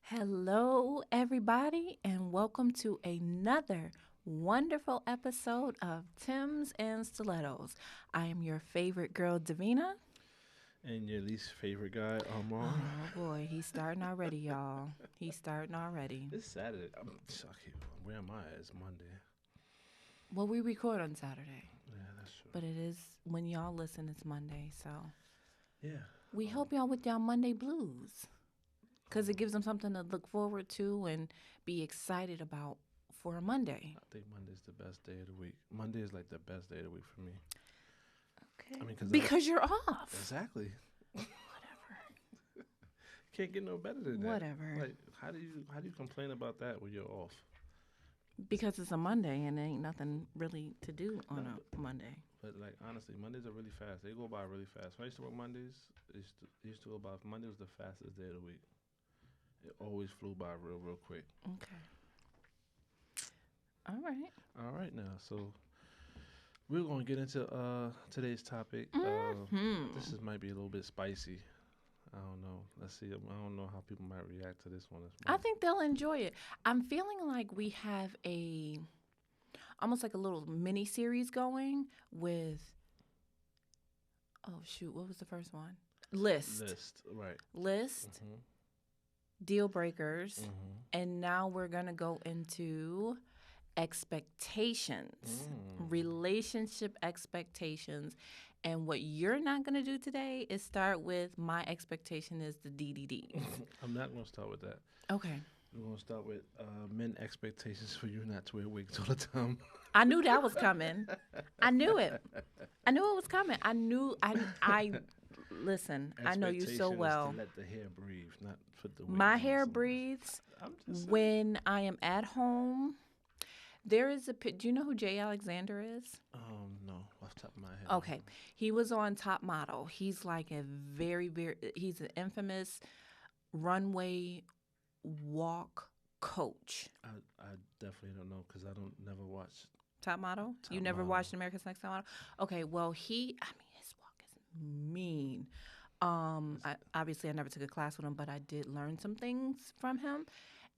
Hello, everybody, and welcome to another wonderful episode of Tim's and Stilettos. I am your favorite girl, Davina. And your least favorite guy, Rmar. Oh boy, he's starting already, y'all. He's starting already. It's Saturday. Okay, where am I? It's Monday. Well, we record on Saturday, Yeah, that's true. but it is when y'all listen, it's Monday. So Yeah. we Um, help y'all with y'all Monday blues because it gives them something to look forward to and be excited about for a Monday. I think Monday's the best day of the week. Monday is like the best day of the week for me. Okay. I mean, cause Because you're off. exactly Whatever. can't get no better than that. Whatever. Like, how do you complain about that when you're off? Because it's a Monday and there ain't nothing really to do No, on a Monday. but like honestly, Mondays are really fast. They go by really fast. When I used to work Mondays, it used to go by. Monday was the fastest day of the week. It always flew by real quick. Okay. All right. All right, now so we're gonna get into today's topic. Hmm. Might be a little bit spicy. I don't know. Let's see. I don't know how people might react to this one. I think they'll enjoy it. I'm feeling like we have a almost like a little mini series going with oh shoot, what was the first one? List. List, right? List, Mhm. deal breakers, Mhm. and now we're going to go into expectations, relationship expectations. And what you're not going to do today is start with my expectation is the DDD. I'm not gonna start with that. Okay. We're gonna start with men expectations for you not to wear wigs all the time. I knew that was coming. I knew it. I knew it was coming. I listen, I know you so Expectation is well. to let the hair breathe, not put the My wigs on hair so much. breathes I'm just saying. when I am at home. There is a do you know who Jay Alexander is? No, off the top of my head. Okay. He was on Top Model. He's like a he's an infamous runway walk coach. I definitely don't know because I don't never watch Top Model? You Top never Model. watched America's Next Top Model? Okay, well, I mean, his walk is mean. Obviously, I never took a class with him, but I did learn some things from him.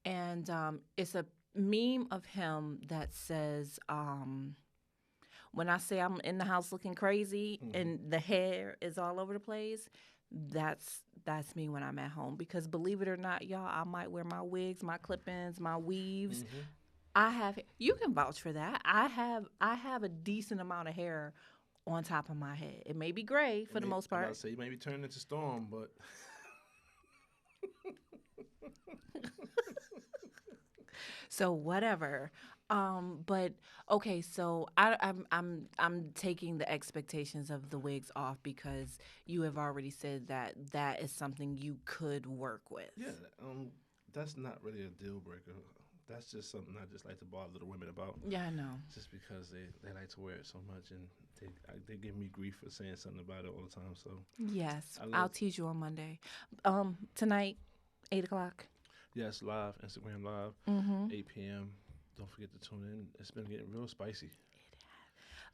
And it's a meme of him that says, when I say I'm in the house looking crazy Mhm. and the hair is all over the place, that's me when I'm at home. Because believe it or not, y'all, I might wear my wigs, my clip-ins, my weaves. Mhm. I have you can vouch for that. I have a decent amount of hair on top of my head. It may be gray for the most I'm about part. to say you may be turning into Storm, but So whatever. But okay, so I'm taking the expectations of the wigs off because you have already said that that is something you could work with. yeah, that's not really a deal breaker. That's just something I just like to bother the women about, Yeah, I know. just because they like to wear it so much, and they give me grief for saying something about it all the time. So Yes, I I'll love tease you on Monday. Tonight, 8 o'clock. yes, live Instagram live, Mm-hmm. 8 p.m. Don't forget to tune in. It's been getting real spicy.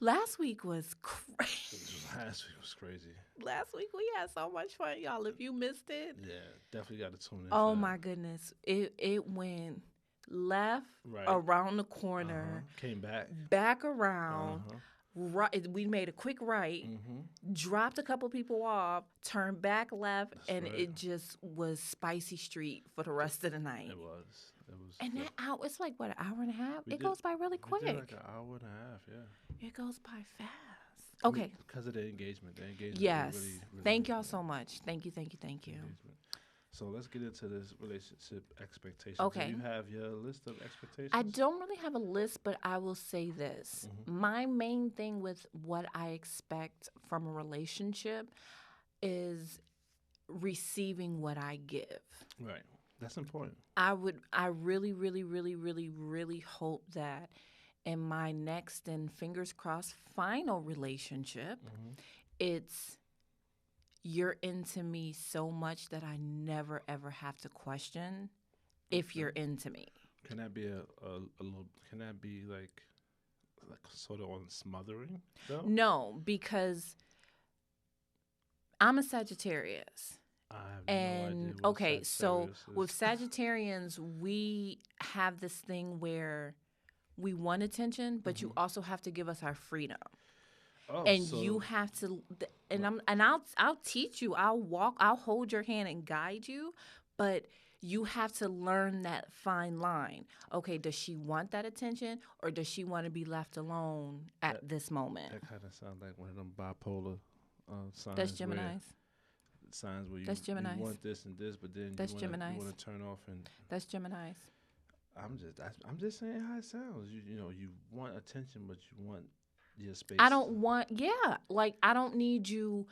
Last week was crazy. Last week was crazy. Last week we had so much fun, y'all. If you missed it, Yeah, definitely got to tune in for oh that. my goodness, it went left Right. around the Uh huh. corner, Came back. back Uh around. huh. Right, we made a quick right, Mhm. dropped a couple people off, turned back left, That's and right. it just was spicy street for the rest of the night. It was. It was. And that hour, it's like what, an hour and a half? We It did. goes by really We did like quick. an hour and a half. Yeah. It goes by fast. I mean, Okay. because of the engagement. The engagement was Yes. really Thank y'all yeah, so much. Thank you. Thank you. Thank you. engagement. So let's get into this relationship expectations. Do Okay. you have your list of I expectations? don't really have a list, but I will say this. Hmm. My main thing with what I expect from a relationship is receiving what I give. Right. That's important. I really, really, really, really, really hope that in my next and fingers crossed final relationship, Hmm. it's you're into me so much that I never ever have to question if Okay. you're into me. Can that be a little? Can that be like sort of on smothering though? No, because I'm a Sagittarius I have no idea And what a okay, so Sagittarius with is. Sagittarians, we have this thing where we want attention, but you Hmm. also have to give us our freedom. Oh, And so you have to and what? I'll teach you. I'll hold your hand and guide you, but you have to learn that fine line. Okay, does she want that attention or does she want to be left alone at That this moment? that kind of sounds like one of them bipolar That's signs where Gemini's. you That's you Gemini's. want this and this, but then That's you Gemini's. want to turn off. And That's Gemini's. I'm just saying how it sounds. You know you want attention, but you want your I space. don't want, yeah, like I don't need you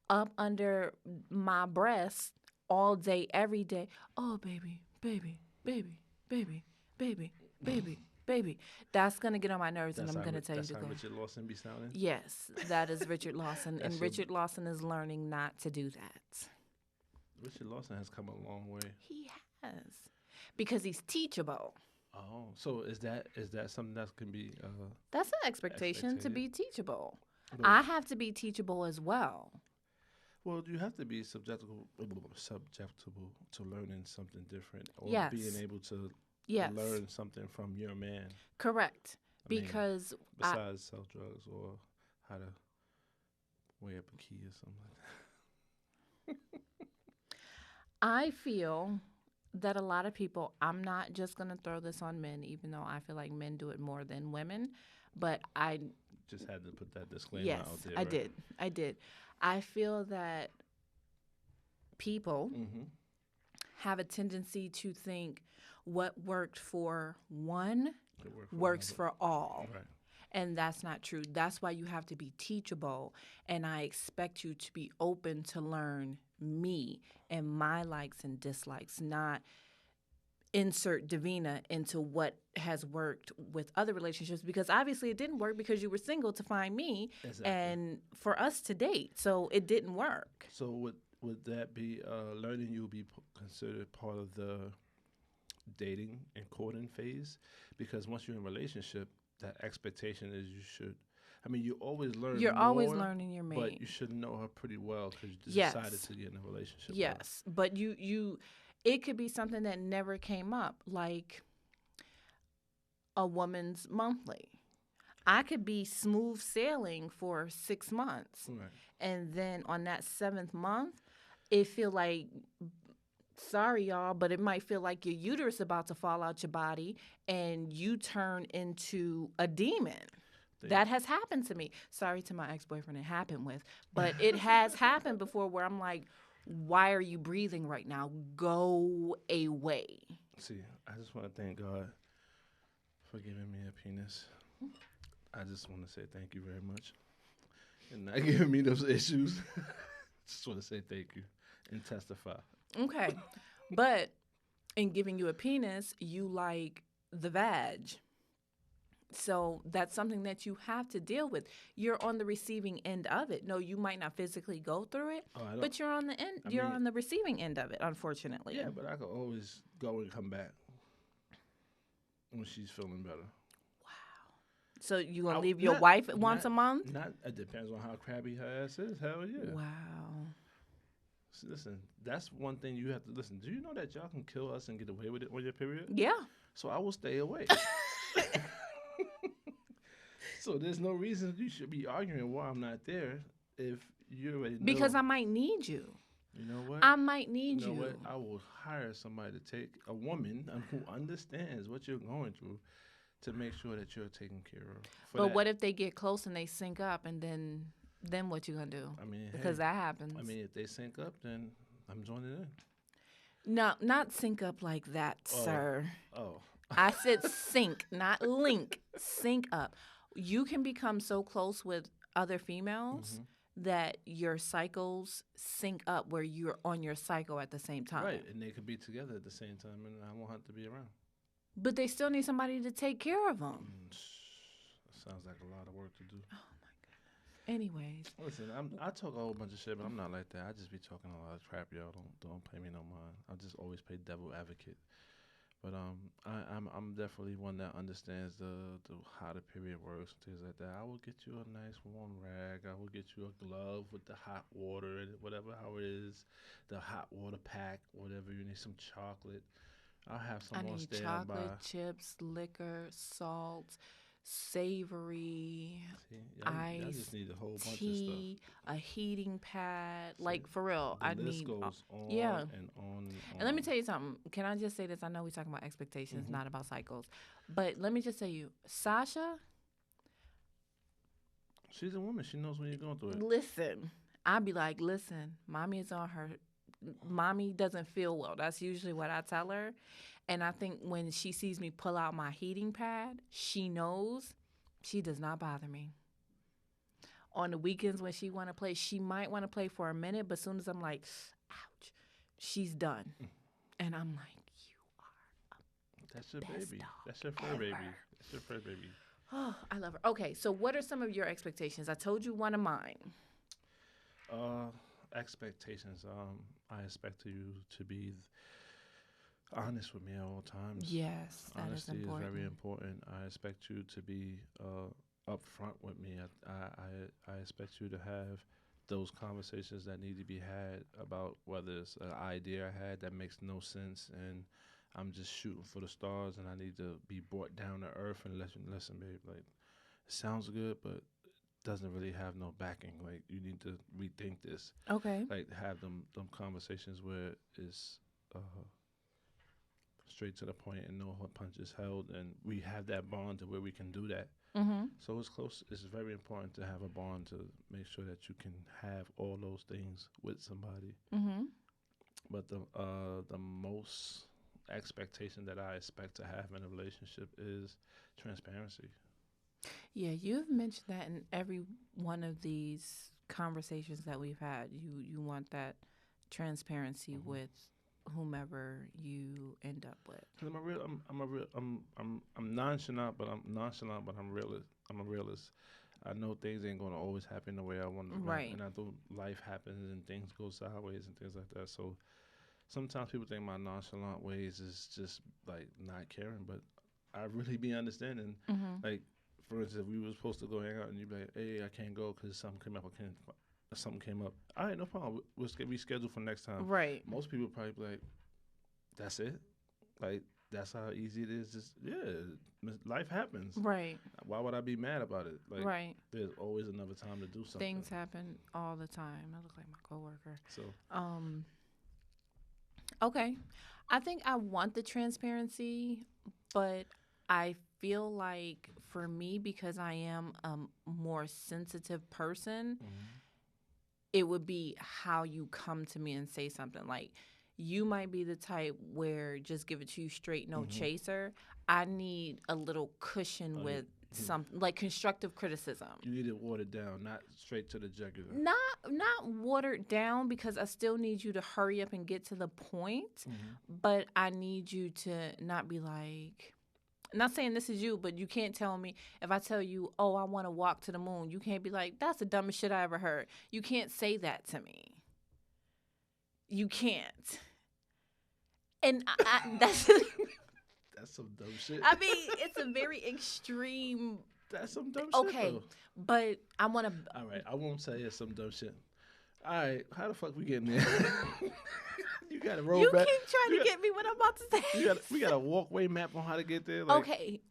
up under my breast all day, every day. Oh, baby, baby, baby, baby, baby, baby, baby. That's going to get on my nerves and I'm going to tell you That's to how go. Richard Lawson be sounding. Yes, that is Richard Lawson. And That's your Richard Lawson is learning not to do that. Richard Lawson has come a long way. He has. Because he's teachable. Oh, so is that something that can be That's an expectation to expected? be teachable. But I have to be teachable as well. well, you have to be subjectable to learning something different or Yes. being able to Yes. learn something from your man. Correct. I mean, Because besides sell drugs or how to weigh up a key or something like I feel that a lot of people, I'm not just going to throw this on men, even though I feel like men do it more than women, but that. Just had to put that disclaimer yes, out there. I did. I did. I feel that people Mm-hmm. have a tendency to think what worked for one It worked for works another. for all. Right. And that's not true. That's why you have to be teachable. And I expect you to be open to learn me and my likes and dislikes, not insert Davina into what has worked with other relationships because obviously it didn't work because you were single to find me Exactly. and for us to date. So it didn't work. So would that be learning? You would be considered part of the dating and courting phase, because once you're in a relationship, that expectation is you should. I mean, you always learn. You're more, always learning your but mate. you should know her pretty well because you just Yes. decided to get in a relationship. with her. Yes, but it could be something that never came up, like a woman's monthly. I could be smooth sailing for 6 months, Right. and then on that seventh month, it feel like, sorry y'all, but it might feel like your uterus about to fall out your body, and you turn into a demon. That has happened to me. Sorry to my ex-boyfriend it happened with, but it has happened before where I'm like, why are you breathing right now? Go away. See, I just want to thank God for giving me a penis. I just want to say thank you very much, and not giving me those issues. Just want to say thank you and testify. Okay. But in giving you a penis, you like the vag. So that's something that you have to deal with. You're on the receiving end of it. No, you might not physically go through it, Oh, I don't. but you're on the end. I You're mean- on the receiving end of it. Unfortunately. Yeah, but I could always go and come back when she's feeling better. So you gonna I- leave your not- wife once not- a month? Not. It depends on how crabby her ass is. Hell yeah. Wow. So listen, that's one thing you have to listen. Do you know that y'all can kill us and get away with it on your period? Yeah. So I will stay away. So there's no reason you should be arguing why I'm not there if you already know. Because I might need you. You know what? I might need you know you. what? I will hire somebody to take a woman who understands what you're going through to make sure that you're taken care of. For But that. what if they get close and they sync up and then what you gonna do? I mean, Because hey, that happens. I mean, if they sync up, then I'm joining in. No, not sync up like that, Oh. sir. Oh, I said sync, not link. Sync up. You can become so close with other females that your cycles sync up where you're on your cycle at the same time. right, and they could be together at the same time, and I won't have to be around. But they still need somebody to take care of them. Sounds like a lot of work to do. Anyways, Listen, I talk a whole bunch of shit, but I'm not like that. I just be talking a lot of crap, y'all. Don't pay me no mind. I just always play devil advocate. I'm definitely one that understands the how the period works and things like that. I will get you a nice warm rag. I will get you a glove with the hot water and whatever how it is, the hot water pack, whatever you need, some chocolate. I'll have I some on need chocolate, standby. chips, liquor, salt, savory, See, y'all just ice, need a whole bunch of stuff. tea, a heating pad. See, Like for real, the I list need. goes Yeah. on and on and And let me on. tell you something. Can I just say this? I know we're talking about expectations, Hmm. not about cycles. But let me just tell you, Sasha, She's a woman. She knows when you're going through it. listen. I'd be like, listen, mommy is on her. Mommy doesn't feel well. That's usually what I tell her. And I think when she sees me pull out my heating pad, she knows she does not bother me. On the weekends when she want to play, she might want to play for a minute, but as soon as I'm like, ouch, she's done. And I'm like, you That's your best baby. dog That's your fur ever. baby. That's your fur baby. Oh, I love her. Okay, so what are some of your expectations? I told you one of mine. Uh, Expectations. I expect you to be honest with me at all times. Yes, that is Honesty is very important. important. I expect you to be upfront with me. I expect you to have those conversations that need to be had about whether it's an idea I had that makes no sense and I'm just shooting for the stars and I need to be brought down to earth and listen, babe. Like it sounds good, but doesn't really have no backing. Like you need to rethink this. Okay. Like have them conversations where it's uh, straight to the point and no punches held, and we have that bond to where we can do that. Mhm. So it's close. It's very important to have a bond to make sure that you can have all those things with somebody. Mhm. But the most expectation that I expect to have in a relationship is transparency. Yeah, you've mentioned that in every one of these conversations that we've had. You want that transparency Hmm. with whomever you end up with. Cause I'm a real, I'm nonchalant, but I'm realist. I'm a realist. I know things ain't gonna always happen the way I want them to happen, Right. and I know life happens and things go sideways and things like that. So sometimes people think my nonchalant ways is just like not caring, but I really be understanding. Mhm. Like, for instance, if we were supposed to go hang out and you be like, "Hey, I can't go because something came up. I can't. Something came up. All right, no problem. We'll reschedule for next time." Right. Most people probably be like, "That's it. Like, that's how easy it is. Just yeah, life happens. Right. Why would I be mad about it? Like, Right. there's always another time to do something. Things happen all the time. I look like my coworker. So, Um okay. I think I want the transparency, but I feel like for me because I am a more sensitive person, mhm, it would be how you come to me and say something. Like, you might be the type where just give it to you straight, no mhm. chaser. I need a little cushion Oh, with yeah. something like constructive criticism. You need it watered down, not straight to the jugular. Not watered down because I still need you to hurry up and get to the point, Hmm. but I need you to not be like, not saying this is you, but you can't tell me if I tell you, oh, I want to walk to the moon. You can't be like, that's the dumbest shit I ever heard. You can't say that to me. You can't. And that's, That's some dumb shit. I mean, it's a very extreme. That's some dumb shit, Okay, though. but I want to. All right, I won't say it's some dumb shit. All right, how the fuck we getting there? You got to roll You back. keep trying You to got, get me what I'm about to say. we got a walkway map on how to get there. Like, Okay,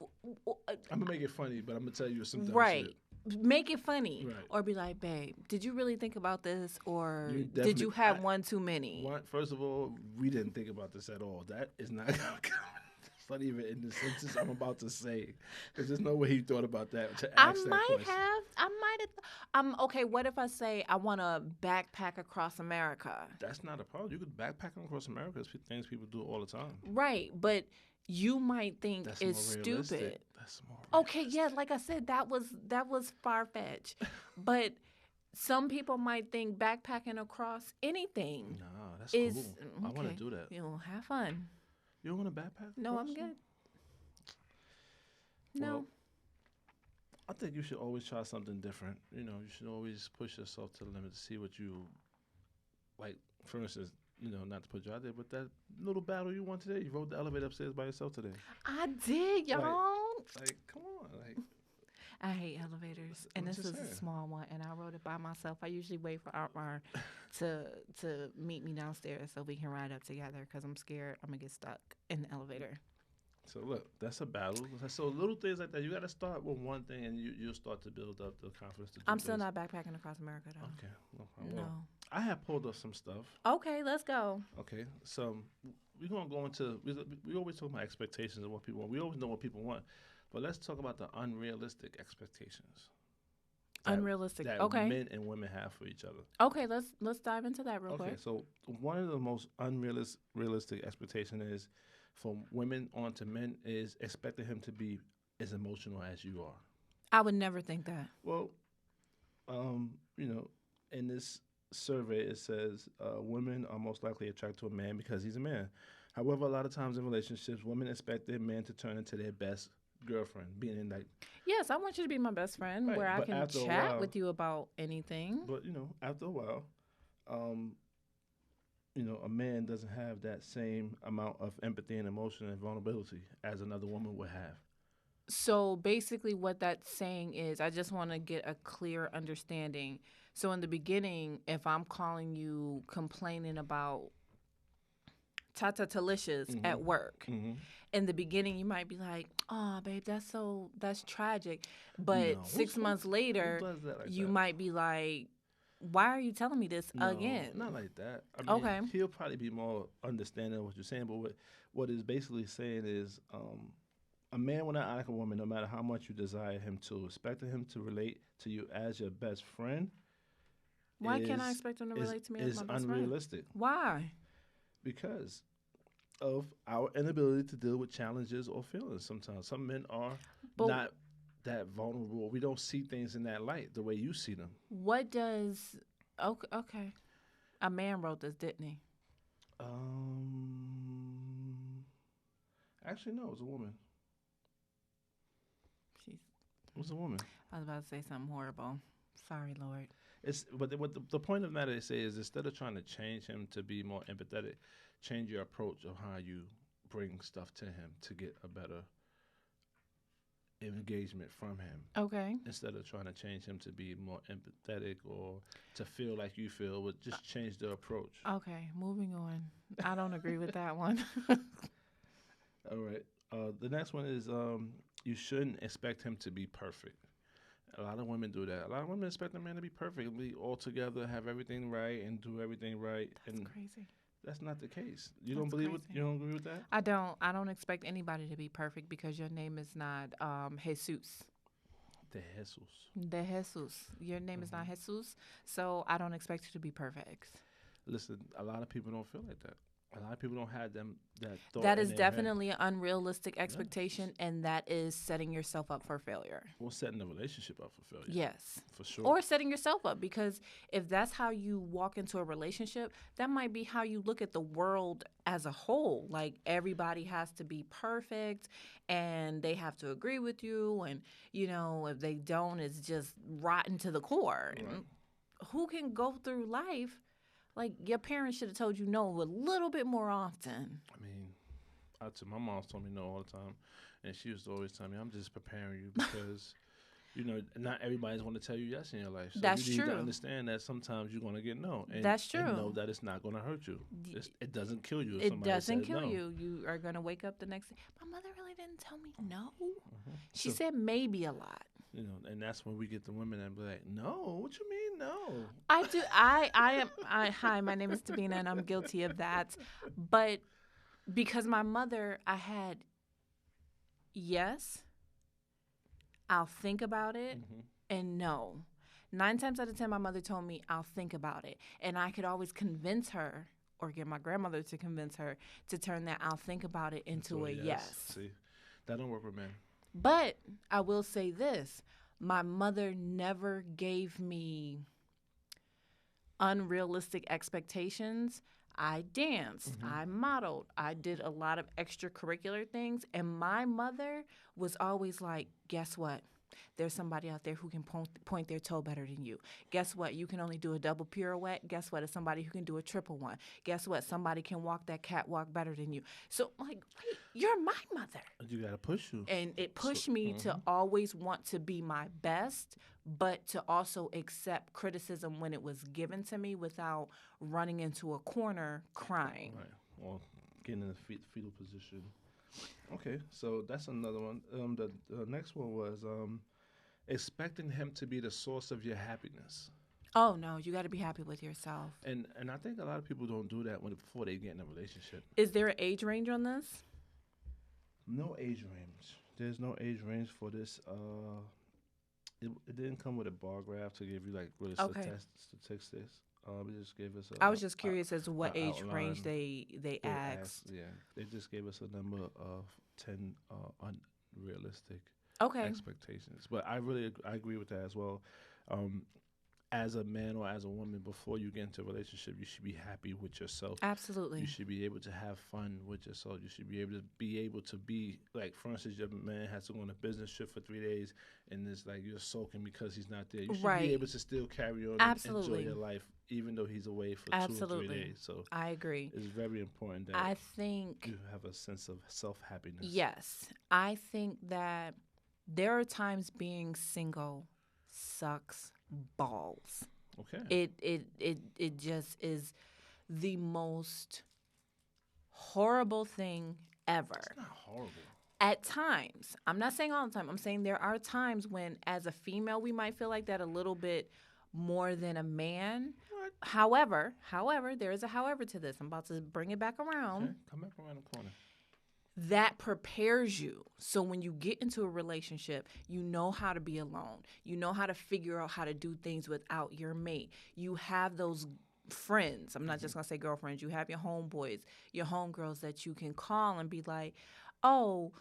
I'm gonna make it funny, but I'm gonna tell you some dumb right. shit. Make it funny, Right. or be like, babe, did you really think about this, or You did definitely. you have one too many? First of all, we didn't think about this at all. That is not gonna come. It's not even in the sentence I'm about to say, because there's no way he thought about that to I ask that might question. have. I might have. Okay. What if I say I want to backpack across America? That's not a problem. You could backpack across America. It's things people do all the time. Right, but you might think That's it's more realistic. stupid. That's more Okay, realistic. yeah, like I said, that was far fetched, but some people might think backpacking across anything Nah, that's is cool. I want okay. to do that. You know, have fun. You don't want to backpack No, across? I'm good. Well, No. I think you should always try something different. You know, you should always push yourself to the limit to see what you like. For instance, not to put you out there, but that little battle you won today, you rode the elevator upstairs by yourself today. I did, Like, y'all. come on, like, I hate elevators, and I'm this just was a saying. small one, and I rode it by myself. I usually wait for Rmar to meet me downstairs so we can ride up together because I'm scared I'm gonna get stuck in the elevator. So look, that's a battle. So little things like that, you got to start with one thing, and you'll start to build up the confidence to do I'm still things. not backpacking across America though. Okay, no problem. No. Well, I have pulled up some stuff. Okay, let's go. Okay, so we're gonna go into. We always talk about expectations of what people want. We always know what people want, but let's talk about the unrealistic expectations that Unrealistic. that Okay. men and women have for each other. Okay, let's dive into that real Okay, quick. so one of the most unrealistic expectation is from women onto men is expecting him to be as emotional as you are. I would never think that. Well, in this survey it says women are most likely attracted to a man because he's a man. However, a lot of times in relationships, women expect their man to turn into their best girlfriend, being in like, Yes, I want you to be my best friend right. where I But can after a chat while, with you about anything. but after a while, um, a man doesn't have that same amount of empathy and emotion and vulnerability as another woman would have. So basically, what that's saying is, I just want to get a clear understanding. So in the beginning, if I'm calling you complaining about Tata Talicious Mm-hmm. at work, Mm-hmm. in the beginning you might be like, "Oh, babe, that's tragic," but No, 6 months who later, does that like you that? might be like, "Why are you telling me this No, again?" not like that. I mean, Okay. he'll probably be more understanding of what you're saying, but what is basically saying is, a man will not like a woman no matter how much you desire him to. Expecting him to relate to you as your best friend Why can't I is expect him to is relate to me as is my best friend? unrealistic Why? because of our inability to deal with challenges or feelings. Sometimes some men are But not that vulnerable. We don't see things in that light the way you see them. what does okay, okay. A man wrote this, didn't he? Um, Actually, no, it was a woman. She's It was a woman. I was about to say something horrible. Sorry, Lord. It's but what the point of the matter they say is instead of trying to change him to be more empathetic, change your approach of how you bring stuff to him to get a better engagement from him. Okay. Instead of trying to change him to be more empathetic or to feel like you feel, but just change the approach. Okay, moving on. I don't agree with that one. All right. The next one is you shouldn't expect him to be perfect. A lot of women do that. A lot of women expect a man to be perfect, be all together, have everything right, and do everything right. That's And crazy. that's not the case. You don't That's believe it? crazy. You don't agree with that? I don't expect anybody to be perfect because your name is not Jesus. De Jesus. De Jesus. Your name is not Jesus. So I don't expect you to be perfect. Listen, a lot of people don't feel like that. A lot of people don't have that thought. That in is their head. definitely an unrealistic expectation, and that is setting yourself up for failure. We're setting the relationship up for failure. Yes. For sure. Or setting yourself up, because if that's how you walk into a relationship, that might be how you look at the world as a whole. Like, everybody has to be perfect and they have to agree with you. And, if they don't, it's just rotten to the core. Right. And who can go through life? Like, your parents should have told you no a little bit more often. I mean, my mom's told me no all the time. And she used to always tell me, I'm just preparing you because, not everybody's going to tell you yes in your life. So That's you need true. to understand that sometimes you're going to get no. And, That's true. And know that it's not going to hurt you. It doesn't kill you if It somebody doesn't says kill no. you. You are going to wake up the next day. My mother really didn't tell me no. She So, said maybe a lot. and that's when we get the women that be like, no, what you mean no? I do. Hi, my name is Davina, and I'm guilty of that. But because my mother, I had yes, I'll think about it, and no. 9 times out of 10, my mother told me I'll think about it, and I could always convince her or get my grandmother to convince her to turn that I'll think about it into a yes. See, that don't work with men. But I will say this. My mother never gave me unrealistic expectations. I danced, I modeled, I did a lot of extracurricular things. And my mother was always like, guess what? There's somebody out there who can point their toe better than you. Guess what? You can only do a double pirouette. Guess what? It's somebody who can do a triple one. Guess what? Somebody can walk that catwalk better than you. So, like, wait, you're my mother. You gotta push you. And it So, pushed me to always want to be my best, but to also accept criticism when it was given to me without running into a corner crying. right. Or getting in the fetal position. Okay, so that's another one. The next one was expecting him to be the source of your happiness. Oh no, you got to be happy with yourself. And I think a lot of people don't do that before they get in a relationship. Is there an age range on this? No age range. There's no age range for this. It didn't come with a bar graph to give you like really Okay. statistics. It just gave us. I was just curious as to what a age outline. range they asked. Yeah, they just gave us a number of 10 unrealistic Okay, expectations. But I agree with that as well. As a man or as a woman, before you get into a relationship, you should be happy with yourself. absolutely. You should be able to have fun with yourself. You should be able to be like, for instance, your man has to go on a business trip for 3 days, and it's like you're sulking because he's not there. You should Right. be able to still carry on Absolutely. and enjoy your life, even though he's away for 2 or 3 Absolutely. days. So I agree. it's very important that I think you have a sense of self happiness. yes. I think that there are times being single sucks balls. Okay. It just is the most horrible thing ever. It's not horrible. At times, I'm not saying all the time. I'm saying there are times when, as a female, we might feel like that a little bit more than a man. What? However, there is a however to this. I'm about to bring it back around. Okay. Come back around the corner. That prepares you. So when you get into a relationship, you know how to be alone. You know how to figure out how to do things without your mate. You have those friends. I'm not just going to say girlfriends. You have your homeboys, your homegirls that you can call and be like, oh,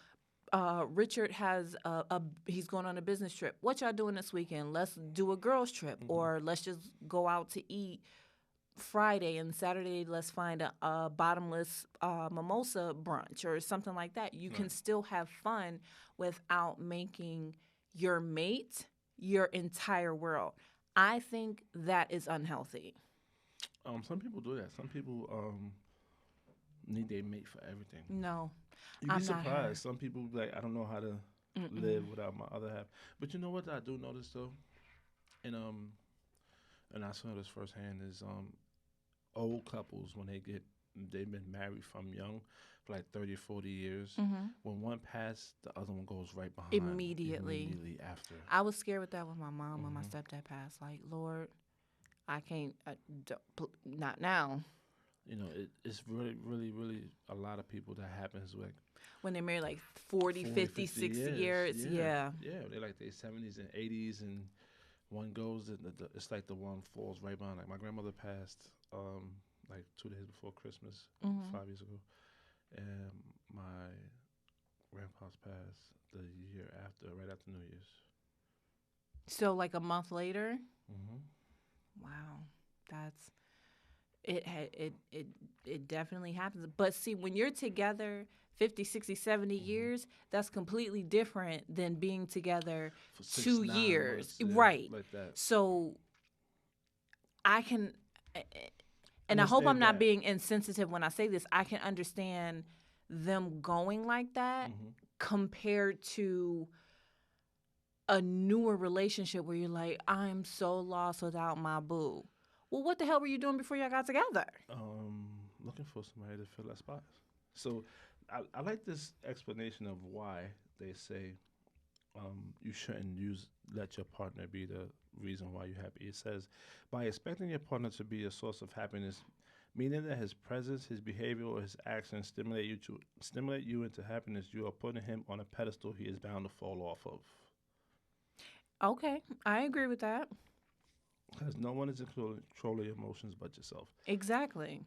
Richard has he's going on a business trip. What y'all doing this weekend? Let's do a girls trip, or let's just go out to eat Friday, and Saturday let's find a bottomless mimosa brunch or something like that. You can still have fun without making your mate your entire world. I think that is unhealthy. Some people do that. Some people need their mate for everything. No, You'd be I'm not her. surprised. Some people be like, I don't know how to live without my other half. But you know what I do notice though, and I saw this firsthand is old couples when they've been married from young for like 30 or 40 years. When one passes, the other one goes right behind. Immediately after. I was scared with that with my mom when my stepdad passed. Like, Lord, I can't, not now. You know, it's really, really, really a lot of people that happens like When they're married like 40, 50, 60 years. Yeah. Yeah, they're like their 70s and 80s, and one goes, it's like the one falls right behind. Like my grandmother passed like 2 days before Christmas, 5 years ago, and my grandpa's passed the year after, right after New Year's. So like a month later. Mm-hmm. Wow, that's it definitely happens. But see, when you're together 50, 60, 70 years, that's completely different than being together For 6, 2 9 years. months, Right. like that. So I can, and I hope I'm Understand not that. being insensitive when I say this, I can understand them going like that compared to a newer relationship where you're like, I'm so lost without my boo. Well, what the hell were you doing before y'all got together? Looking for somebody to fill that spot. So I like this explanation of why they say you shouldn't let your partner be the reason why you're happy. It says, by expecting your partner to be a source of happiness, meaning that his presence, his behavior, or his actions stimulate you into happiness, you are putting him on a pedestal he is bound to fall off of. Okay, I agree with that. Because no one is in control of your emotions but yourself. Exactly.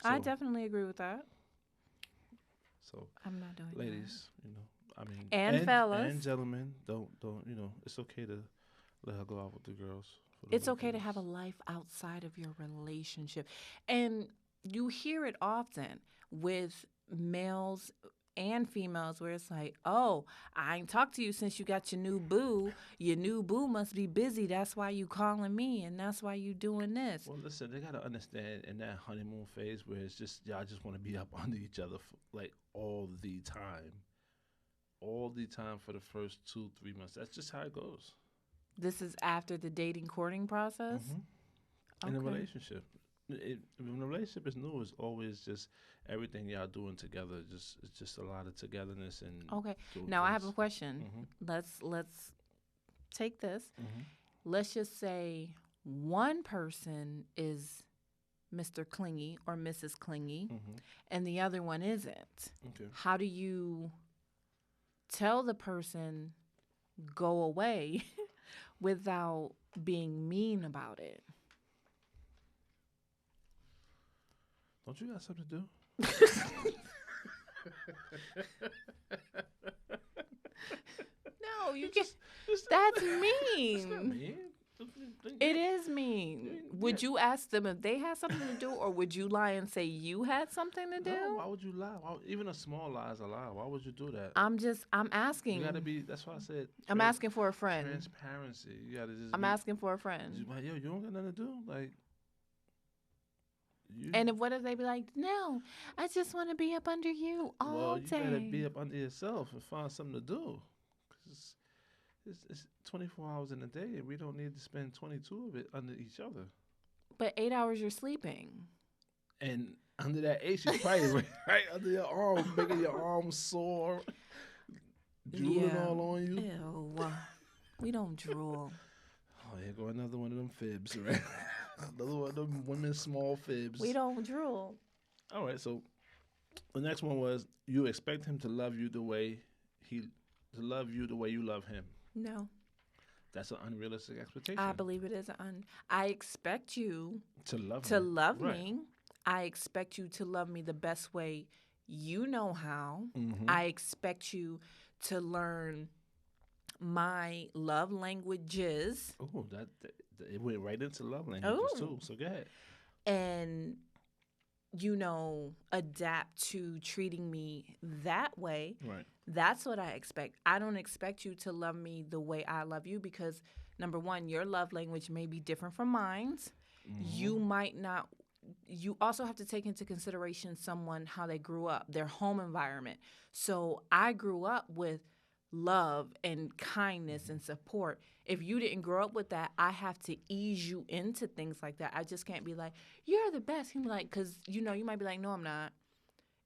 I So- definitely agree with that. So, I'm not doing ladies, I mean, And fellas. and gentlemen, don't, it's okay to let her go out with the girls. For that. the It's okay to weekends. have a life outside of your relationship. And you hear it often with males and females where it's like, oh, I ain't talked to you since you got your new boo. Your new boo must be busy. That's why you calling me, and that's why you doing this. Well, listen, they gotta understand in that honeymoon phase where it's just y'all just want to be up under each other like all the time for the first 2 3 months. That's just how it goes. This is after the dating courting process. In a Okay. relationship. When a relationship is new, it's always just everything y'all doing together. It's just a lot of togetherness and Okay. doing Now I have a things. question. Mhm. Let's take this. Mhm. Let's just say one person is Mr. Clingy or Mrs. Clingy, Mhm. and the other one isn't. Okay. How do you tell the person go away without being mean about it? Don't you got something to do? No, you can. Just- That's It's not mean. mean. It is mean. Would you ask them if they had something to do, or would you lie and say you had something to No, do? why would you lie? Even a small lie is a lie. Why would you do that? I'm You asking. gotta be. That's why I said. I'm asking for a friend. Transparency. You gotta just I'm be. asking for a friend. Just like, yo, you don't got nothing to do. Like you. And if what if they be like, no, I just want to be up under you all Well, you better day. be up under yourself and find something to do. 'Cause it's 24 hours in a day, and we don't need to spend 22 of it under each other. But 8 hours you're sleeping. And under that eight, she's probably right under your arm, making your arm sore, drooling all on you. Ew. We don't drool. Oh, here go another one of them fibs, right? Another one of them women's small fibs. We don't drool. All right, so the next one was you expect him to love you the way you love him. No. That's an unrealistic expectation. I believe it is I expect you to love to me. love Right. me. I expect you to love me the best way you know how. Mhm. I expect you to learn my love languages Oh, that it went right into love languages Oh. too. So go ahead. and adapt to treating me that way. Right. That's what I expect. I don't expect you to love me the way I love you because number one, your love language may be different from mine. You might not. You also have to take into consideration someone how they grew up, their home environment. So I grew up with love and kindness and support. If you didn't grow up with that, I have to ease you into things like that. I just can't be like, you're the best. He'd be like, because you might be like, no, I'm not.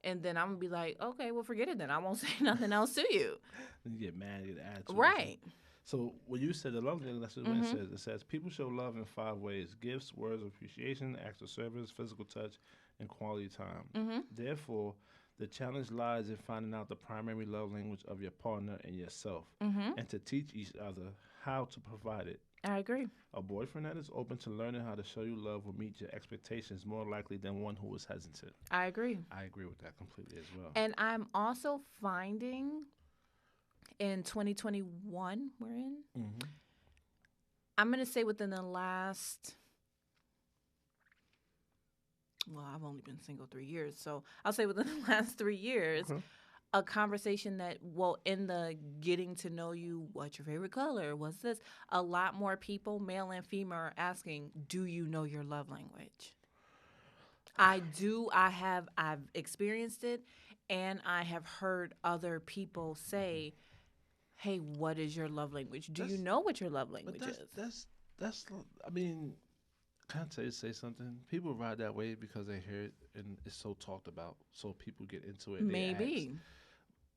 And then I'm gonna be like, okay, well, forget it then. I won't say nothing else to you. Then you get mad, you get attitude. Right. So when you said the love language, that's what it says. It says people show love in 5 ways: gifts, words of appreciation, acts of service, physical touch, and quality time. Therefore, the challenge lies in finding out the primary love language of your partner and yourself, and to teach each other how to provide it. I agree. A boyfriend that is open to learning how to show you love will meet your expectations more likely than one who is hesitant. I agree. I agree with that completely as well. And I'm also finding in 2021, we're in, I'm going to say within the last, well, I've only been single 3 years. So I'll say within the last 3 years, a conversation that, well, in the getting to know you, what's your favorite color? What's this? A lot more people, male and female, are asking, do you know your love language? I do. I've experienced it, and I have heard other people say, hey, what is your love language? Do you know what your love language is? That's. I mean, can I say something? People ride that way because they hear it and it's so talked about, so people get into it. And Maybe.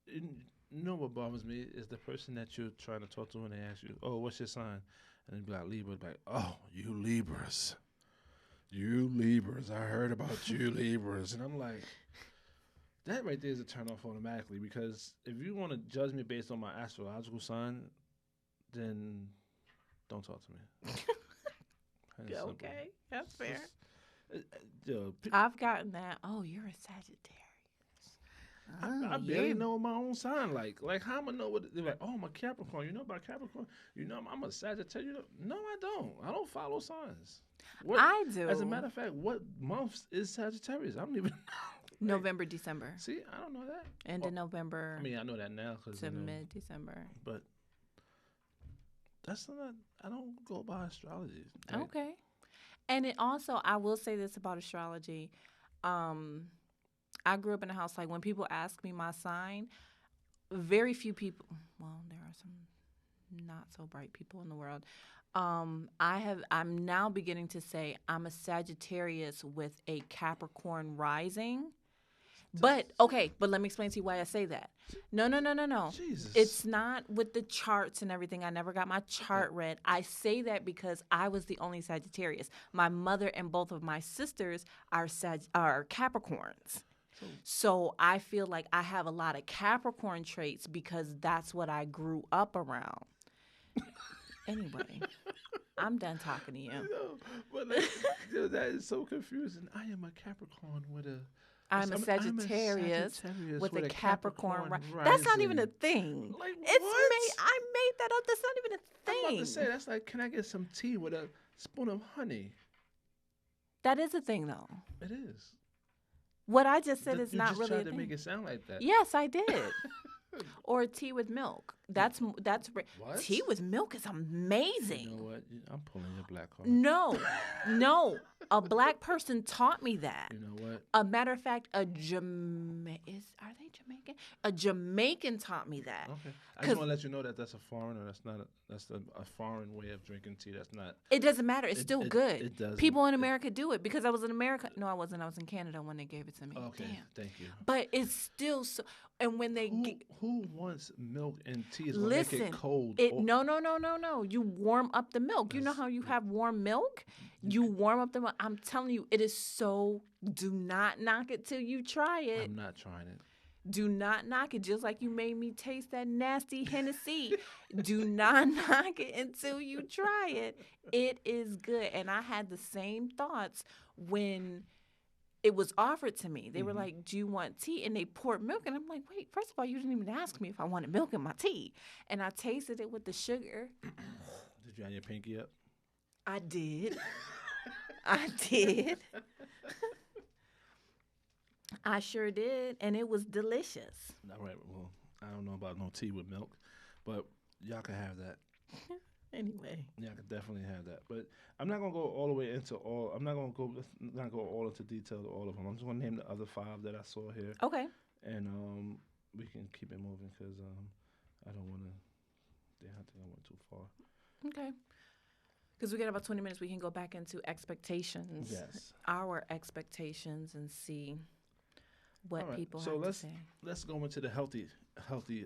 They ask. You know what bothers me is the person that you're trying to talk to and they ask you, "Oh, what's your sign?" And they be like Libra, like, "Oh, you Libras, you Libras. I heard about you Libras," and I'm like. That right there is a turn off automatically because if you want to judge me based on my astrological sign, then don't talk to me. Yeah, okay, that's fair. Yo, I've gotten that. Oh, you're a Sagittarius. I barely know my own sign. Like how am I know what they're like? Oh, I'm a Capricorn. You know about Capricorn? You know I'm a Sagittarius. No, I don't. I don't follow signs. I do. As a matter of fact, what month is Sagittarius? I don't even know. November, December. See, I don't know that. End of November. I mean, I know that now because to mid-December. But that's not. I don't go by astrology. Right? Okay. And it also, I will say this about astrology. I grew up in a house, like, when people ask me my sign, very few people, well, there are some not so bright people in the world. I'm now beginning to say I'm a Sagittarius with a Capricorn rising. But let me explain to you why I say that. No. Jesus. It's not with the charts and everything. I never got my chart read. I say that because I was the only Sagittarius. My mother and both of my sisters are Capricorns. So I feel like I have a lot of Capricorn traits because that's what I grew up around. Anyway, I'm done talking to you. No, but that is so confusing. I am a Capricorn with a... I'm a Sagittarius with a Capricorn rising. That's That's not even a thing. Like, It's I made that up. That's not even a thing. I'm about to say, that's like, can I get some tea with a spoon of honey? That is a thing, though. It is. What I just said is not really a thing. You just tried to make it sound like that. Yes, I did. Or tea with milk. That's what? Tea with milk is amazing. You know what? I'm pulling your black card. No. A black person taught me that. You know what? A matter of fact, are they Jamaican? A Jamaican taught me that. Okay. I just want to let you know that that's a foreigner. That's a foreign way of drinking tea. That's not. It doesn't matter. It's still good. It does. People in America do it because I was in America. No, I wasn't. I was in Canada when they gave it to me. Okay. Damn. Thank you. But it's still so. And when they who wants milk and tea is gonna make it cold? No. You warm up the milk. You know how you have warm milk? You warm up the milk. I'm telling you, it is so. Do not knock it till you try it. I'm not trying it. Do not knock it, just like you made me taste that nasty Hennessy. Do not knock it until you try it. It is good. And I had the same thoughts when it was offered to me. They were like, do you want tea? And they poured milk. And I'm like, wait, first of all, you didn't even ask me if I wanted milk in my tea. And I tasted it with the sugar. Did you have your pinky up? I did. I did. I sure did, and it was delicious. All right, well, I don't know about no tea with milk, but y'all can have that. Anyway. Yeah, I can definitely have that. But I'm not gonna go all the way into all. I'm not gonna go all into detail to all of them. I'm just gonna name the other 5 that I saw here. Okay. And we can keep it moving because I don't want to. Yeah, I think I went too far. Okay. Because we got about 20 minutes, we can go back into expectations. Yes. Our expectations and see what people have to say. So let's go into the healthy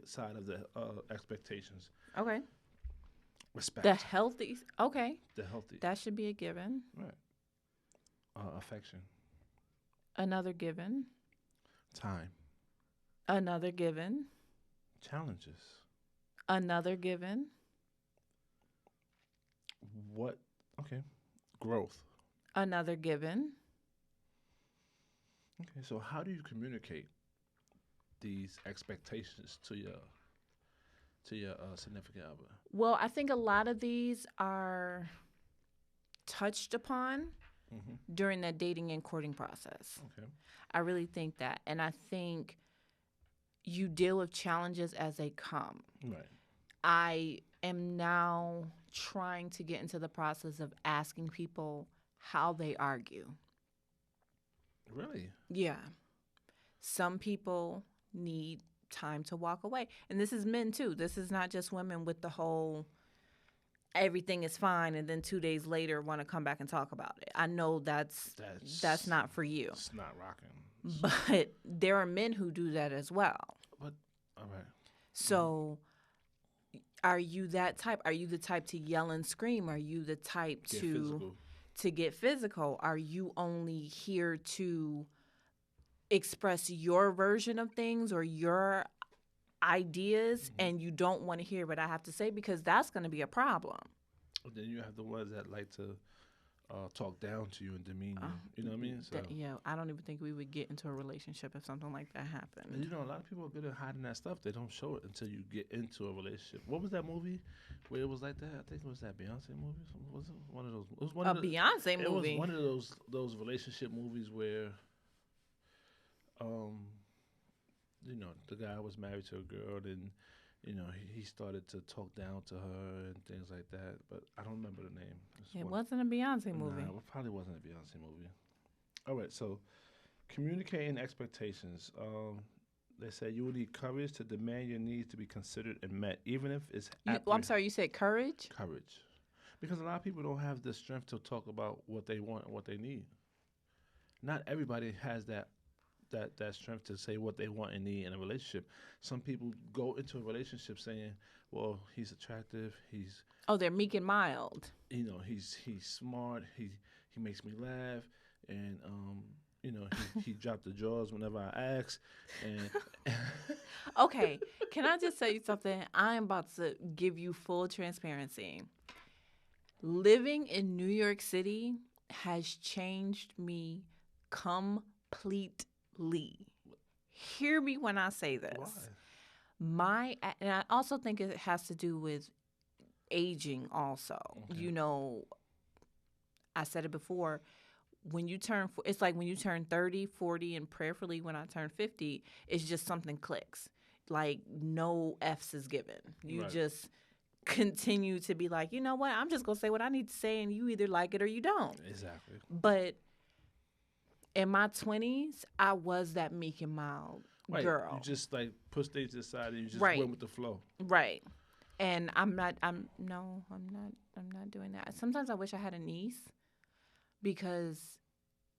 side of the expectations. Okay. Respect. The healthy. Okay. The healthy. That should be a given. Right. Affection. Another given. Time. Another given. Challenges. Another given. What? Okay. Growth. Another given. Okay, so how do you communicate these expectations to your significant other? Well, I think a lot of these are touched upon during that dating and courting process. Okay. I really think that. And I think you deal with challenges as they come. Right. I am now trying to get into the process of asking people how they argue. Really? Yeah. Some people need time to walk away. And this is men too. This is not just women with the whole everything is fine and then 2 days later want to come back and talk about it. I know that's not for you. It's not rocking. But there are men who do that as well. But all right. So are you that type? Are you the type to yell and scream? Are you the type to get physical? Are you only here to express your version of things or your ideas and you don't want to hear what I have to say? Because that's going to be a problem. But then you have the ones that like to talk down to you and demean you. You know what I mean? So, I don't even think we would get into a relationship if something like that happened. And a lot of people are good at hiding that stuff. They don't show it until you get into a relationship. What was that movie where it was like that? I think it was that Beyonce movie. Was it one of those? It was one of the, Beyonce movie. It was one of those relationship movies where um, the guy was married to a girl, and he started to talk down to her and things like that. But I don't remember the name. It's It one. wasn't a Beyonce movie. Nah, it probably wasn't a Beyonce movie. All right, so communicating expectations. They say you will need courage to demand your needs to be considered and met, even if it's I'm sorry, you said courage? courage. Because a lot of people don't have the strength to talk about what they want and what they need. Not everybody has that strength to say what they want and need in a relationship. Some people go into a relationship saying, "Well, he's attractive. Oh, they're meek and mild. He's smart. He makes me laugh, and he dropped the drawers whenever I ask." And Okay, can I just tell you something? I'm about to give you full transparency. Living in New York City has changed me completely. Hear me when I say this. And I also think it has to do with aging also. Okay. I said it before, it's like when you turn 30, 40, and prayerfully when I turn 50, it's just something clicks. Like no F's is given. You Right. just continue to be like, you know what? I'm just going to say what I need to say and you either like it or you don't. Exactly. But in my 20s, I was that meek and mild Right. girl. You just like push things aside and you just Right. went with the flow. Right. And I'm not doing that. Sometimes I wish I had a niece because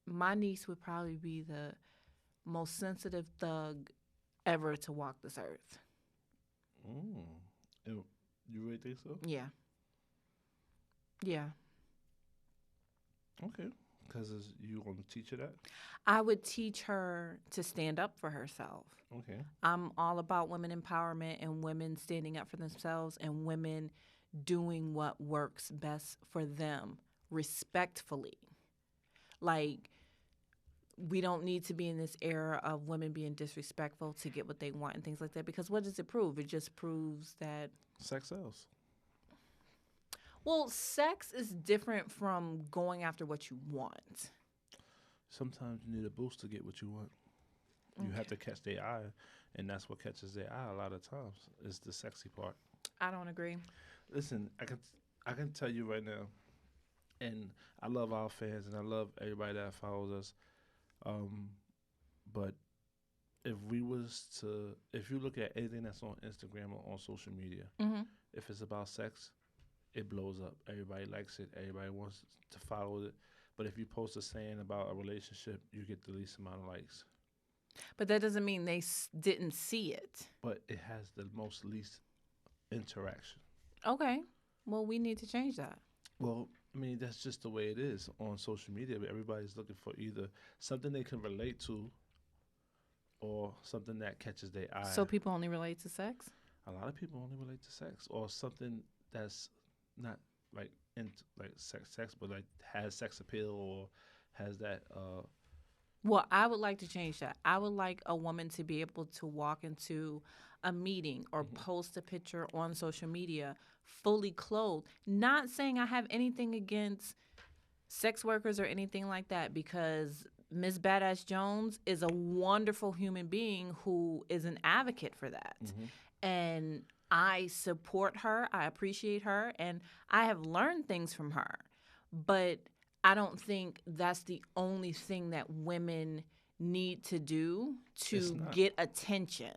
my niece would probably be the most sensitive thug ever to walk this earth. Mm. And you really think so? Yeah. Yeah. Okay. Because you want to teach her that? I would teach her to stand up for herself. Okay. I'm all about women empowerment and women standing up for themselves and women doing what works best for them respectfully. Like, we don't need to be in this era of women being disrespectful to get what they want and things like that, because what does it prove? It just proves that Sex sells. well, sex is different from going after what you want. Sometimes you need a boost to get what you want. You have to catch their eye, and that's what catches their eye a lot of times. Is the sexy part. I don't agree. Listen, I can tell you right now, and I love our fans and I love everybody that follows us. Um, but if you look at anything that's on Instagram or on social media, Mm-hmm. if it's about sex, it blows up. Everybody likes it. Everybody wants to follow it. But if you post a saying about a relationship, you get the least amount of likes. But that doesn't mean they didn't see it. But it has the most least interaction. Okay. Well, we need to change that. Well, I mean, that's just the way it is on social media. Everybody's looking for either something they can relate to or something that catches their eye. So people only relate to sex? A lot of people only relate to sex or something that's not like like sex, but like has sex appeal or has that. Well, I would like to change that. I would like a woman to be able to walk into a meeting or post a picture on social media fully clothed. Not saying I have anything against sex workers or anything like that, because Miss Badass Jones is a wonderful human being who is an advocate for that. And I support her, I appreciate her, and I have learned things from her. But I don't think that's the only thing that women need to do It's to not. get attention.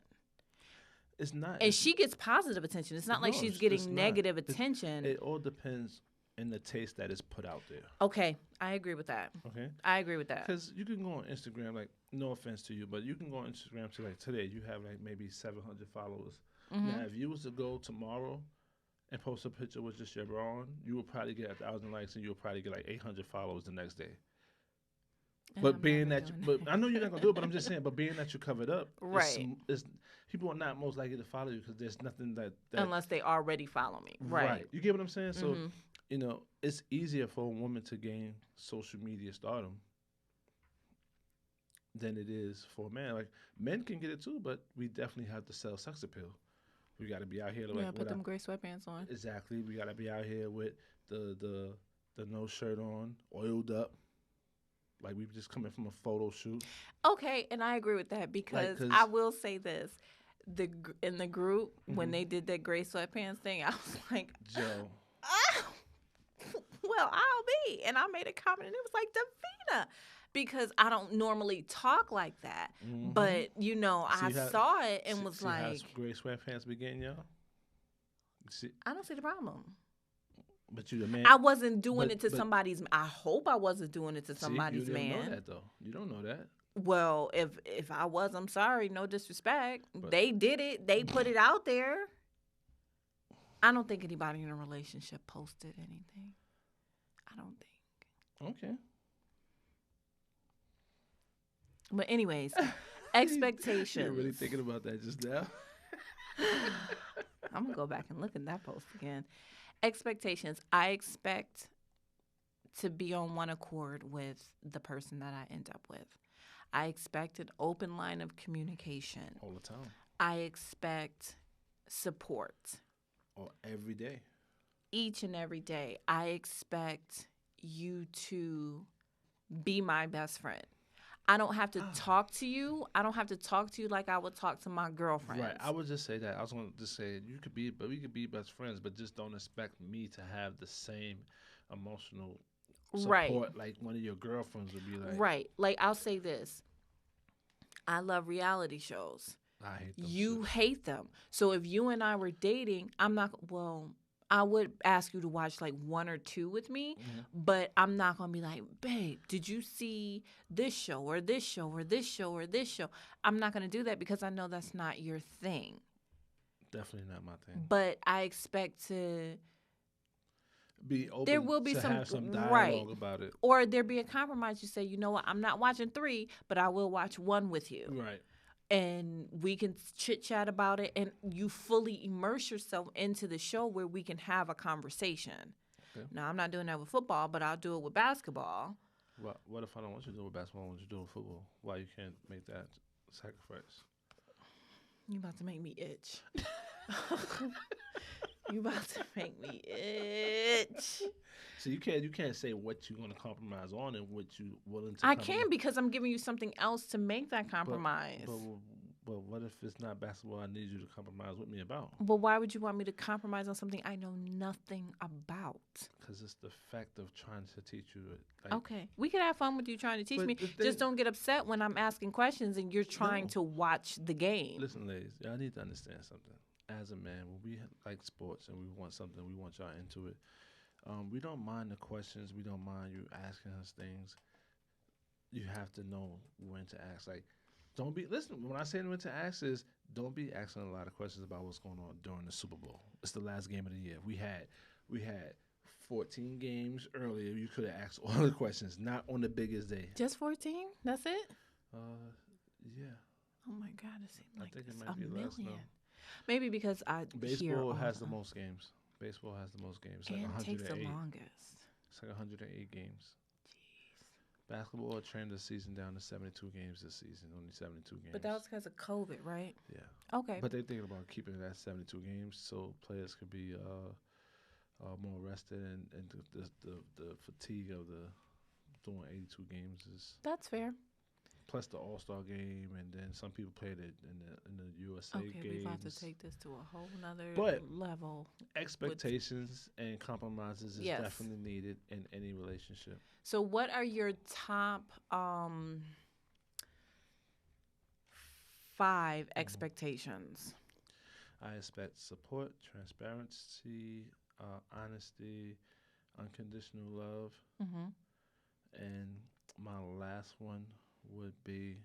It's not. And she gets positive attention. It's not like No, she's it's getting not. negative attention. It all depends in the taste that is put out there. Okay, I agree with that. Okay. I agree with that. Because you can go on Instagram, like, no offense to you, but you can go on Instagram to, like, today, you have, like, maybe 700 followers. Now, if you was to go tomorrow and post a picture with just your bra on, you would probably get 1,000 likes and you'll probably get, like, 800 followers the next day. And But I'm being never that, doing but I know you're not gonna do it. But I'm just saying. But being that you covered up, Right. It's people are not most likely to follow you because there's nothing that unless they already follow me. Right. You get what I'm saying? So Mhm. it's easier for a woman to gain social media stardom than it is for a man. Like men can get it too, but we definitely have to sell sex appeal. We got to be out here like Yeah, put them gray sweatpants on. exactly. We got to be out here with the no shirt on, oiled up. Like we just coming from a photo shoot. Okay, and I agree with that Like, because I cause will say this: in the group when hmm they did that gray sweatpants thing, I was like, Joe. ah, well, I'll be, and I made a comment, and it was like Davina, because I don't normally talk like that, Hmm but I See how saw it and see, was see how like, gray sweatpants be getting y'all. See, I don't see the problem. but you the man. I wasn't doing But it to but somebody's. I hope I wasn't doing it to see, you somebody's don't know man. that though. You don't know that. Well, if I was, I'm sorry. No disrespect. But They did it. They put it out there. I don't think anybody in a relationship posted anything. I don't think. okay. But anyways, You're really expectations. thinking about that just now. I'm gonna go back and look at that post again. Expectations. I expect to be on one accord with the person that I end up with. I expect an open line of communication. All the time. I expect support Or every day. each and every day. I expect you to be my best friend. I don't have to talk to you. I don't have to talk to you like I would talk to my girlfriends. Right. I would just say that. I was going to just say you could be, but we could be best friends, but just don't expect me to have the same emotional Right. support like one of your girlfriends would be like. Right. Like I'll say this. I love reality shows. I hate them. You Sis. hate them. So if you and I were dating, I would ask you to watch like one or two with me, but I'm not going to be like, babe, did you see this show or this show or this show or this show? I'm not going to do that because I know that's not your thing. Definitely not my thing. But I expect to, Be open there will be to some, have some right. dialogue about it. Or there be a compromise. You say, you know what, I'm not watching three, but I will watch one with you. Right. And we can chit chat about it, and you fully immerse yourself into the show where we can have a conversation. Okay. Now, I'm not doing that with football, but I'll do it with basketball. What if I don't want you to do it with basketball? I want you to do it with football? Why you can't make that sacrifice? You about to make me itch. You about to make me itch. So you can't say what you're going to compromise on and what you willing to. I can because I'm giving you something else to make that But, compromise. but what if it's not basketball? I need you to compromise with me about. But why would you want me to compromise on something I know nothing about? Because it's the fact of trying to teach you. Like, Okay. We can have fun with you trying to teach But me. the thing- Just don't get upset when I'm asking questions and you're trying No. to watch the game. Listen, ladies, y'all need to understand something. As a man, when we like sports and we want something, we want y'all into it. We don't mind the questions. We don't mind you asking us things. You have to know when to ask. Like, don't be listen. When I say when to ask is, don't be asking a lot of questions about what's going on during the Super Bowl. It's the last game of the year. We had 14 games earlier. You could have asked all the questions, not on the biggest day. Just 14? That's it? Yeah. Oh my God, it seems I like think it it's might a be less million. now. Maybe because I hear Baseball all has the the most games. Baseball has the most games. Like and takes the 108. longest. It's like 108 games. Jeez. Basketball trimmed the season down to 72 games this season. Only 72 games. But that was because of COVID, right? Yeah. Okay. But they're thinking about keeping it at 72 games so players could be more rested and the fatigue of the doing 82 games is That's fair. plus the All-Star game, and then some people played it in the USA Okay, games. we're about to take this to a whole nother But- level. Expectations and compromises is Yes. definitely needed in any relationship. So what are your top 5 expectations? I expect support, transparency, honesty, unconditional love, Mm-hmm. and my last one would be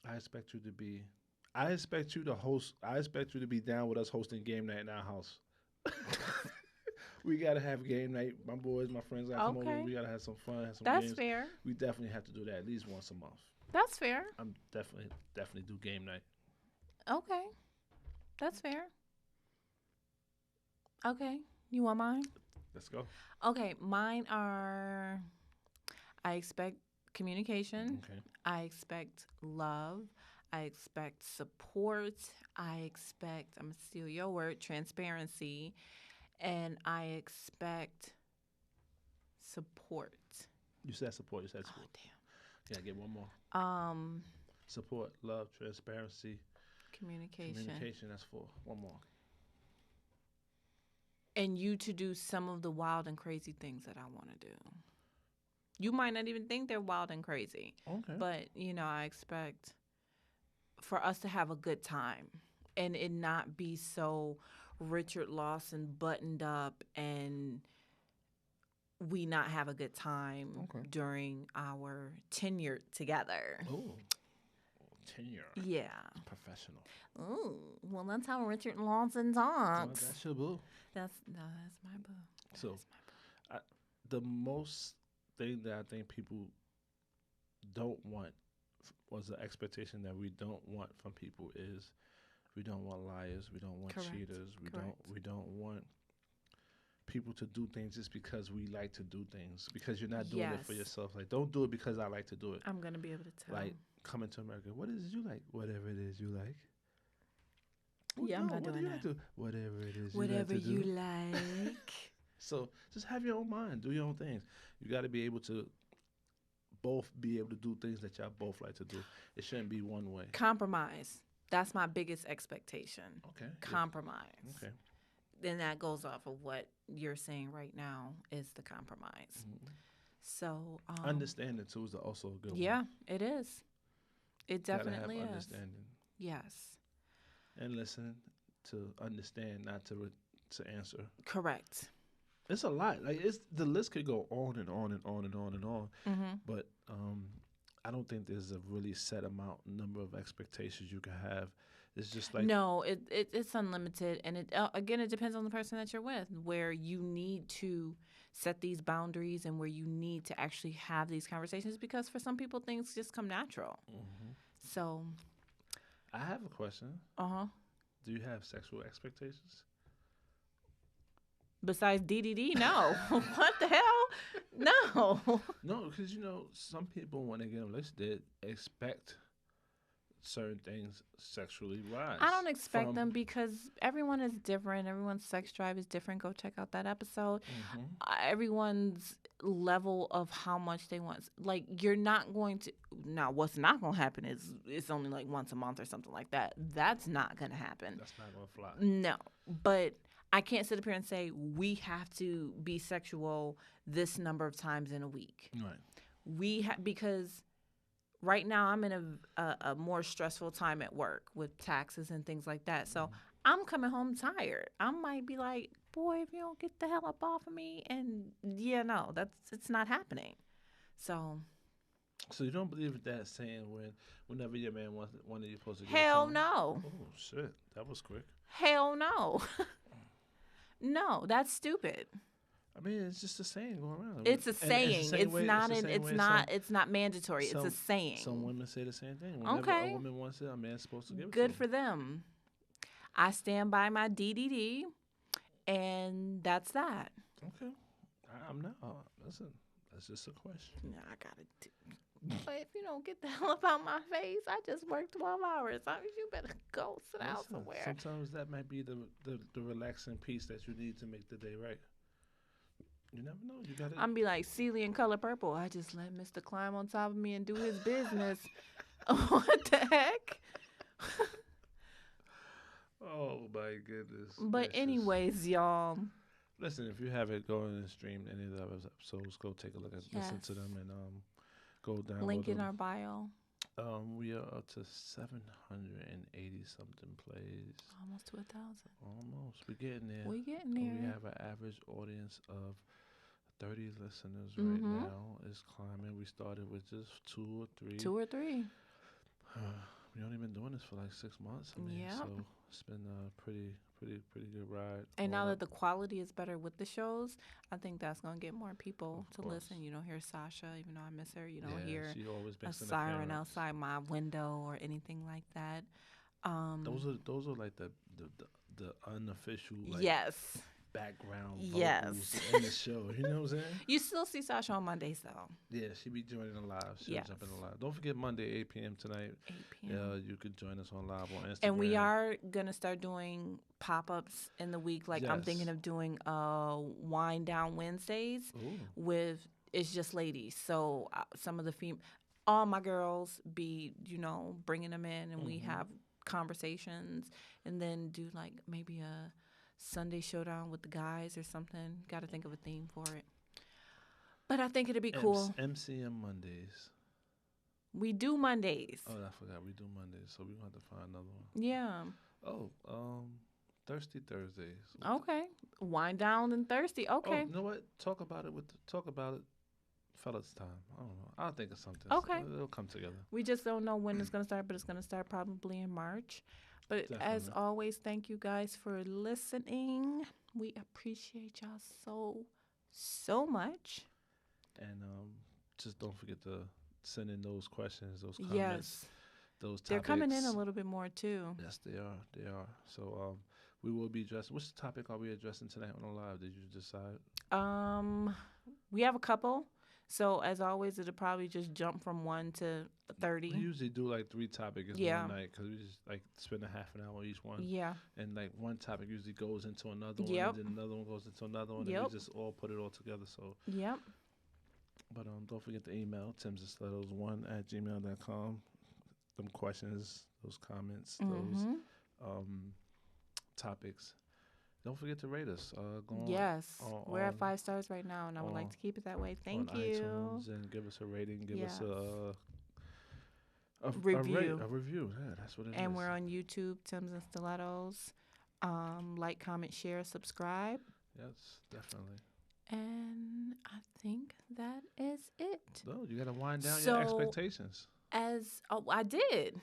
I expect you to be. I expect you to host. I expect you to be down with us hosting game night in our house. We gotta have game night. My boys, my friends gotta come over. Okay. We gotta have some fun, have some That's games. fair. We definitely have to do that at least once a month. That's fair. I'm definitely do game night. Okay. That's fair. Okay. You want mine? Let's go. Okay. Mine are I expect communication. Okay. I expect love. I expect support. I expect, I'm going to steal your word, transparency. And I expect support. You said support. You said Oh support. Yeah, get one more. damn. Support, love, transparency, Communication. communication. That's four. One more. And you to do some of the wild and crazy things that I want to do. You might not even think they're wild and crazy, Okay. but I expect for us to have a good time and it not be so Richard Lawson buttoned up and we not have a good time Okay. during our tenure together. Oh, tenure. Yeah. Professional. Ooh, well, that's how Richard Lawson Well, talks. that's your boo. That's my boo. So, the most thing that I think people don't want was the expectation that we don't want from people is we don't want liars, we don't want Correct. cheaters, Correct. we don't want people to do things just because we like to do things because you're not doing it for Yes. yourself. Like, don't do it because I like to do it. I'm gonna be able to tell. Like, coming to America, what is it you like? Whatever it is you like. Yeah, I'm not what do doing you like that. to? Whatever it is Whatever you like to you do. like. So just have your own mind, do your own things. You got to be able to both be able to do things that y'all both like to do. It shouldn't be one way. Compromise. That's my biggest expectation. Okay. good. Compromise. Okay. Then that goes off of what you're saying right now is the compromise. Mhm. So Understanding too is also a good yeah, one. it is. It Gotta definitely have is. understanding Yes. and listen to understand, not to answer. Correct. It's a lot. Like the list could go on and on and on and on and on. Mm-hmm. But I don't think there's a really set number of expectations you can have. It's just like No, it's unlimited, and it again it depends on the person that you're with, where you need to set these boundaries and where you need to actually have these conversations because for some people things just come natural. Mhm. So, I have a question. uh-huh. Do you have sexual expectations? Besides DDD, no. What the hell? No. No, because some people when they get enlisted expect certain things sexually wise. I don't expect from- them because everyone is different. Everyone's sex drive is different. Go check out that episode. Mhm. Everyone's level of how much they want. Like, you're not going to. Now, what's not going to happen is it's only like once a month or something like that. That's not going to happen. That's not gonna fly. No. But I can't sit up here and say we have to be sexual this number of times in a week. Right. Because right now I'm in a more stressful time at work with taxes and things like that. So I'm coming home tired. I might be like, boy, if you don't get the hell up off of me. And no, it's not happening. So So you don't believe that saying whenever your man wanted you supposed to get hell something? no. Oh shit, that was quick. Hell no. No, that's stupid. I mean, it's just a saying going around. It's a And saying. It's not mandatory. It's a saying. Some women say the same thing. Whenever Okay. a woman wants it, a man's supposed to give it to Good her. for them. I stand by my DDD, and that's that. Okay. I'm not. Listen, that's just a question. No, I gotta do. But if you don't get the hell up out my face, I just worked 12 hours. You better go sit down Listen, somewhere. sometimes that might be the relaxing piece that you need to make the day right. You never know. You gotta. I'm be like Celie in Color Purple. I just let Mr. climb on top of me and do his business. What the heck? Oh my goodness. But gracious. anyways, y'all. Listen, if you haven't gone and streamed any of the other episodes, go take a look at listen to Yes. them and go download Link in them. our bio. We are up to 780 something plays. Almost to 1,000. Almost. We're getting there. We getting We there. have an average audience of 30 listeners Mhm. right now. It's climbing. We started with just 2 or 3. 2 or 3. We only been doing this for like 6 months. I mean, Yep. so it's been a pretty good ride. And now going that the quality is better with the shows, I think that's going to get more people Of to course. listen. You don't hear Sasha, even though I miss her. You don't yeah, hear she always a makes an siren appearance. outside my window or anything like that. Those are like the unofficial. Like, Yes. background vocals Yes. in the show. You know what I'm saying? You still see Sasha on Mondays though. Yeah, she be joining the live. She'll Yes. jump in the live. Don't forget Monday 8 p.m. tonight. 8 p.m. You could join us on live on Instagram. And we are gonna start doing pop-ups in the week. Like I'm thinking Yes. of doing wind down Wednesdays Ooh. with it's just ladies. So some of the all my girls be bringing them in, and we Mhm. have conversations, and then do like maybe a Sunday showdown with the guys or something. Got to think of a theme for it. But I think it'd be cool. MCM Mondays. We do Mondays. Oh, I forgot we do Mondays, so we're gonna have to find another one. Yeah. Oh, Thirsty Thursdays. Okay. Wind down and thirsty. Oh, Okay. you know what? Talk about it fellas time. I don't know. I'll think of something. Okay. It'll come together. We just don't know when it's going to start, but it's going to start probably in March. But as Definitely. always, thank you guys for listening. We appreciate y'all so much. And just don't forget to send in those questions, those comments, Yes. those topics. They're coming in a little bit more too. Yes, they are. They are. So we will be addressing. Which topic are we addressing tonight on the live? Did you decide? We have a couple. So as always, it'll probably just jump from 1 to 30. We usually do like 3 topics Yeah. one night because we just like spend a half an hour each one. Yeah. And like one topic usually goes into another one, Yep. and then another one goes into another one, and Yep. we just all put it all together. So, Yep. but don't forget the email timsandstilettos1@gmail.com. Them questions, those comments, those Mhm. topics. Don't forget to rate us. Go on, Yes. We're at on 5 stars right now, and I would like to keep it that way. Thank on you. iTunes and give us a rating. Give us Yes. a Review. A review. Yeah, that's what it is. And we're on YouTube, Tim's and Stilettos. Like, comment, share, subscribe. Yes, definitely. And I think that is it. No, you got to wind down So- your expectations. I did.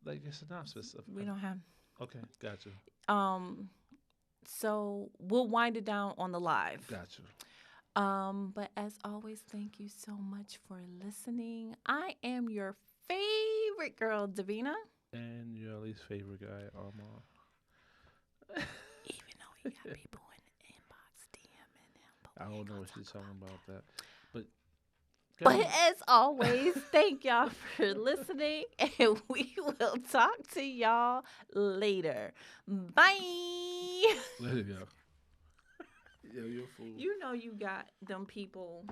Like your synopsis. We don't have. Okay, got you. So we'll wind it down on the live. Got you. But as always, thank you so much for listening. I am your favorite girl, Davina. And your least favorite guy, Rmar. Even though we got people in the inbox DMing him. I don't know what she's talking about that. But as always, thank y'all for listening, and we will talk to y'all later. Bye. There you go. Yo, you're a fool. You know you got them people